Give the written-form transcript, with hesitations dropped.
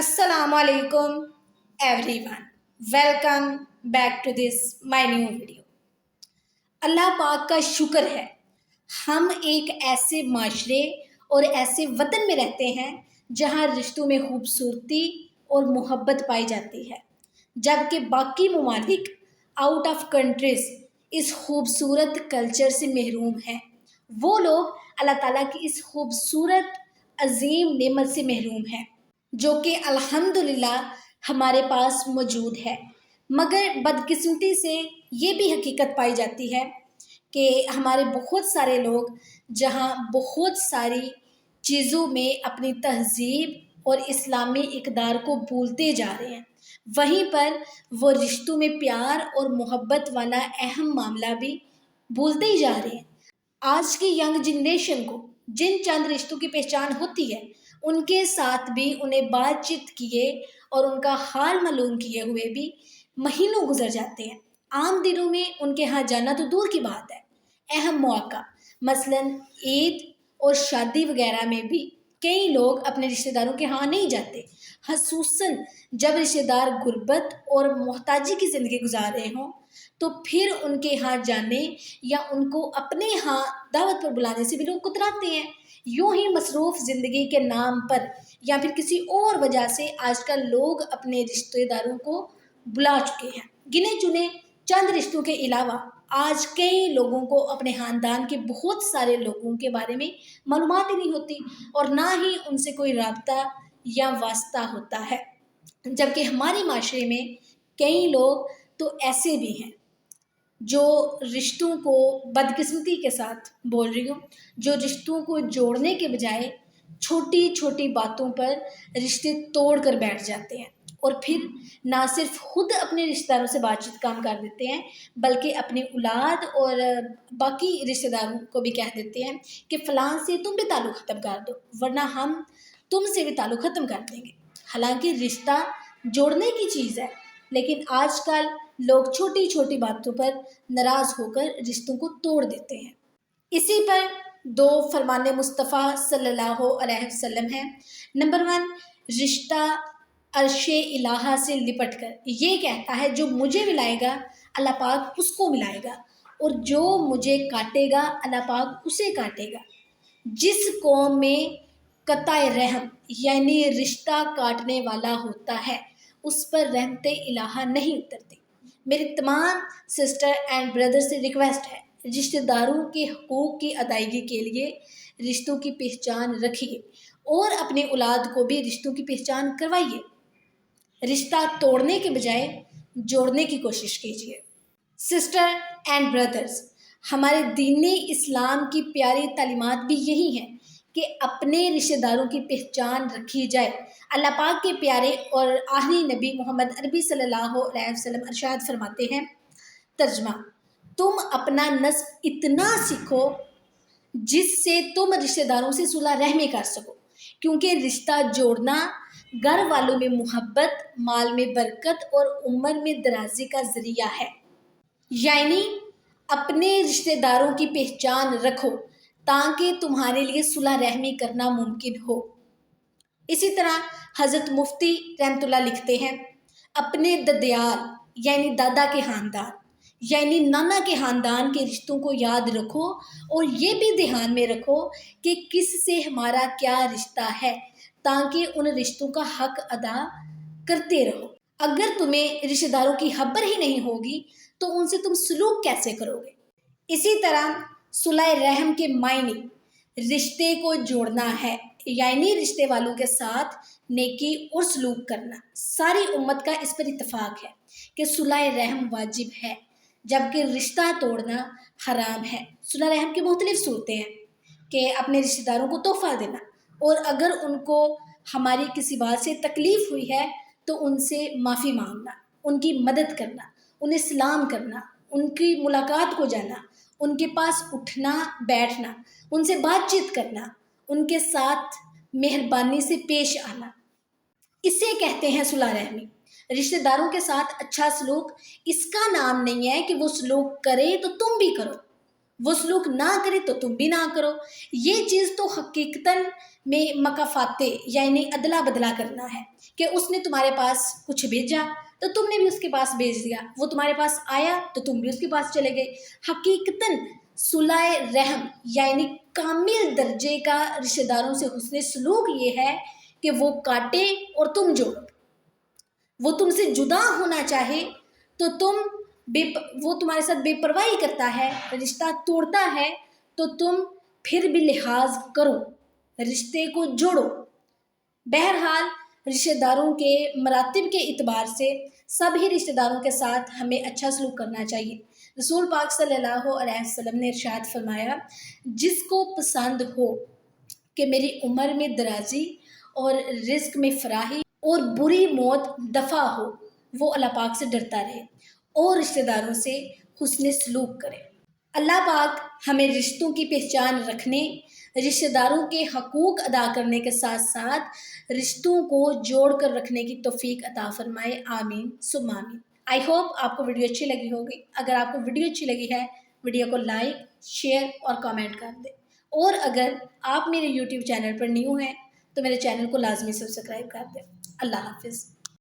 Assalamu alaikum everyone. Welcome back to this my new video. अल्लाह पाक का शुक्र है हम एक ऐसे माशरे और ऐसे वतन में रहते हैं जहाँ रिश्तों में खूबसूरती और मोहब्बत पाई जाती है, जबकि बाकी ममालिक आउट ऑफ कंट्रीज इस खूबसूरत कल्चर से महरूम हैं। वो लोग अल्लाह ताला की इस खूबसूरत अजीम नेमत से महरूम हैं जो कि अल्हम्दुलिल्लाह हमारे पास मौजूद है। मगर बदकिस्मती से ये भी हकीकत पाई जाती है कि हमारे बहुत सारे लोग जहाँ बहुत सारी चीज़ों में अपनी तहज़ीब और इस्लामी इक़दार को भूलते जा रहे हैं, वहीं पर वो रिश्तों में प्यार और मोहब्बत वाला अहम मामला भी भूलते ही जा रहे हैं। आज की यंग जनरेशन को जिन चंद रिश्तों की पहचान होती है, उनके साथ भी उन्हें बातचीत किए और उनका हाल मालूम किए हुए भी महीनों गुजर जाते हैं। आम दिनों में उनके यहाँ जाना तो दूर की बात है, अहम मौका मसलन ईद और शादी वगैरह में भी कई लोग अपने रिश्तेदारों के यहाँ नहीं जाते, खसूसन जब रिश्तेदार गुर्बत और मोहताजी की ज़िंदगी गुजार रहे हों, तो फिर उनके यहाँ जाने या उनको अपने यहाँ दावत पर बुलाने से भी लोग कुतराते हैं। यूं ही मसरूफ़ ज़िंदगी के नाम पर या फिर किसी और वजह से आजकल लोग अपने रिश्तेदारों को बुला चुके हैं। गिने चुने चंद रिश्तों के अलावा आज कई लोगों को अपने ख़ानदान के बहुत सारे लोगों के बारे में मालूमात ही नहीं होती और ना ही उनसे कोई राब्ता या वास्ता होता है, जबकि हमारे माशरे में कई लोग तो ऐसे भी हैं जो रिश्तों को बदकिस्मती के साथ बोल रही हूँ, जो रिश्तों को जोड़ने के बजाय छोटी छोटी बातों पर रिश्ते तोड़ कर बैठ जाते हैं और फिर ना सिर्फ खुद अपने रिश्तेदारों से बातचीत कम कर देते हैं, बल्कि अपनी औलाद और बाकी रिश्तेदारों को भी कह देते हैं कि फ़लाँ से तुम भी ताल्लुक़ ख़त्म कर दो वरना हम तुमसे भी ताल्लुक़ ख़त्म कर देंगे। हालांकि रिश्ता जोड़ने की चीज़ है, लेकिन आजकल लोग छोटी छोटी बातों पर नाराज़ होकर रिश्तों को तोड़ देते हैं। इसी पर दो फरमाने मुस्तफ़ा सल्लल्लाहु अलैहि वसल्लम है। नंबर 1, रिश्ता अर्शे इलाहा से लिपट कर ये कहता है जो मुझे मिलाएगा अल्लाह पाक उसको मिलाएगा और जो मुझे काटेगा अल्लाह पाक उसे काटेगा। जिस कौम में कताए रहम यानी रिश्ता काटने वाला होता है उस पर रहमते इलाहा नहीं उतरती। मेरी तमाम सिस्टर एंड ब्रदर से रिक्वेस्ट है, रिश्तेदारों के हकूक़ की अदायगी के लिए रिश्तों की पहचान रखिए और अपनी औलाद को भी रिश्तों की पहचान करवाइए। रिश्ता तोड़ने के बजाय जोड़ने की कोशिश कीजिए। सिस्टर एंड ब्रदर्स, हमारे दीन इस्लाम की प्यारी तालीमात भी यही हैं कि अपने रिश्तेदारों की पहचान रखी जाए। अल्लाह पाक के प्यारे और आखिरी नबी मोहम्मद अरबी सल्लल्लाहु अलैहि वसल्लम इरशाद फरमाते हैं, तर्जमा, तुम अपना नस्ब इतना सीखो जिससे तुम रिश्तेदारों से सुलह रहमी कर सको, क्योंकि रिश्ता जोड़ना घर वालों में मोहब्बत, माल में बरकत और उम्र में दराजी का ज़रिया है। यानी अपने रिश्तेदारों की पहचान रखो ताकि तुम्हारे लिए सुलह रहमी करना मुमकिन हो। इसी तरह हज़रत मुफ्ती रहमतुल्लाह लिखते हैं, अपने ददयाल यानी दादा के ख़ानदान यानी नाना के ख़ानदान के रिश्तों को याद रखो और ये भी ध्यान में रखो कि किस से हमारा क्या रिश्ता है, ताकि उन रिश्तों का हक अदा करते रहो। अगर तुम्हें रिश्तेदारों की खबर ही नहीं होगी तो उनसे तुम सलूक कैसे करोगे। इसी तरह सुलह रहम के मायने रिश्ते को जोड़ना है, यानी रिश्ते वालों के साथ नेकी और सलूक करना। सारी उम्मत का इस पर इत्तफाक है कि सुलह रहम वाजिब है, जबकि रिश्ता तोड़ना हराम है। सुलह रहम की मुख्तलिफ सूरतें हैं कि अपने रिश्तेदारों को तोहफ़ा देना और अगर उनको हमारी किसी बात से तकलीफ़ हुई है तो उनसे माफ़ी मांगना, उनकी मदद करना, उन्हें सलाम करना, उनकी मुलाकात को जाना, उनके पास उठना बैठना, उनसे बातचीत करना, उनके साथ मेहरबानी से पेश आना, इसे कहते हैं सुलह रहमी। रिश्तेदारों के साथ अच्छा सलूक इसका नाम नहीं है कि वो सलूक करे तो तुम भी करो, وہ سلوک نہ کرے تو تم بھی نہ کرو. یہ چیز تو حقیقتاً میں مکافاتے یعنی ادلا بدلا کرنا ہے کہ اس نے تمہارے پاس کچھ بھیجا تو تم نے بھی اس کے پاس بھیج دیا، وہ تمہارے پاس آیا تو تم بھی اس کے پاس چلے گئے. حقیقتاً صلح رحم یعنی کامل درجے کا رشتہ داروں سے حسن سلوک یہ ہے کہ وہ کاٹے اور تم جوڑو. وہ تم سے جدا ہونا چاہے تو وہ تمہارے ساتھ بے پرواہی کرتا ہے، رشتہ توڑتا ہے تو تم پھر بھی لحاظ کرو، رشتے کو جوڑو. بہرحال رشتہ داروں کے مراتب کے اعتبار سے سبھی رشتہ داروں کے ساتھ ہمیں اچھا سلوک کرنا چاہیے. رسول پاک صلی اللہ علیہ وسلم نے ارشاد فرمایا، جس کو پسند ہو کہ میری عمر میں درازی اور رزق میں فراخی اور بری موت دفع ہو، وہ اللہ پاک سے ڈرتا رہے اور رشتہ داروں سے حسن سلوک کرے. اللہ پاک ہمیں رشتوں کی پہچان رکھنے، رشتہ داروں کے حقوق ادا کرنے کے ساتھ ساتھ رشتوں کو جوڑ کر رکھنے کی توفیق عطا فرمائے. آمین ثم آمین. آئی ہوپ آپ کو ویڈیو اچھی لگی ہوگی. اگر آپ کو ویڈیو اچھی لگی ہے ویڈیو کو لائک، شیئر اور کامنٹ کر دیں. اور اگر آپ میرے یوٹیوب چینل پر نیو ہیں تو میرے چینل کو لازمی سبسکرائب کر دیں. اللہ حافظ.